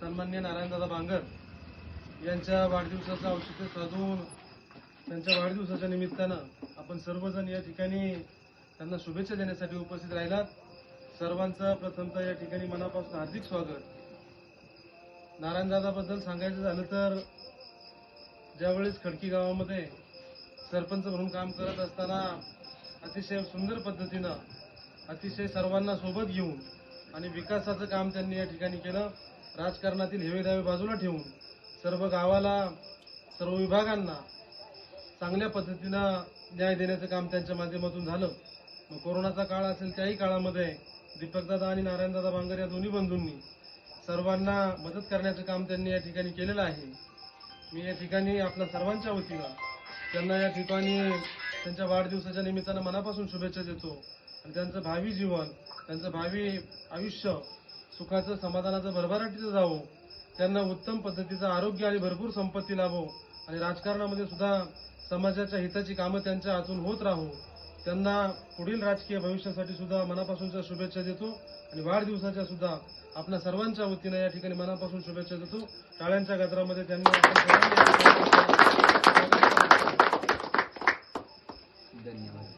सन्माननीय नारायणदादा बांगर यांच्या वाढदिवसाचं औचित्य साधून त्यांच्या वाढदिवसाच्या निमित्तानं आपण सर्वजण या ठिकाणी त्यांना शुभेच्छा देण्यासाठी उपस्थित राहिलात। सर्वांचं प्रथमतः या ठिकाणी मनापासून हार्दिक स्वागत। नारायणदादाबद्दल सांगायचं झालं तर ज्यावेळेस खडकी गावामध्ये सरपंच म्हणून काम करत असताना अतिशय सुंदर पद्धतीनं अतिशय सर्वांना सोबत घेऊन आणि विकासाचं काम त्यांनी या ठिकाणी केलं। राजकारणातील हेवेदावे बाजूला ठेवून सर्व गावाला सर्व विभागांना चांगल्या पद्धतीनं न्याय देण्याचं काम त्यांच्या माध्यमातून झालं। मग कोरोनाचा काळ असेल त्याही काळामध्ये दीपकदादा आणि नारायणदादा बांगर या दोन्ही बंधूंनी सर्वांना मदत करण्याचं काम त्यांनी या ठिकाणी केलेलं आहे। मी या ठिकाणी आपल्या सर्वांच्या वतीनं त्यांना या ठिकाणी त्यांच्या वाढदिवसाच्या निमित्तानं मनापासून शुभेच्छा देतो आणि त्यांचं भावी जीवन त्यांचं भावी आयुष्य सुखाचं समाधानाचं भरभराटीचं जावो, त्यांना उत्तम पद्धतीचं आरोग्य आणि भरपूर संपत्ती लाभो आणि राजकारणामध्ये सुद्धा समाजाच्या हिताची कामं त्यांच्या हातून होत राहो। त्यांना पुढील राजकीय भविष्यासाठी सुद्धा मनापासूनच्या शुभेच्छा देतो आणि वाढदिवसाच्या सुद्धा आपल्या सर्वांच्या वतीनं या ठिकाणी मनापासून शुभेच्छा देतो। टाळ्यांच्या गजरामध्ये त्यांनी धन्यवाद।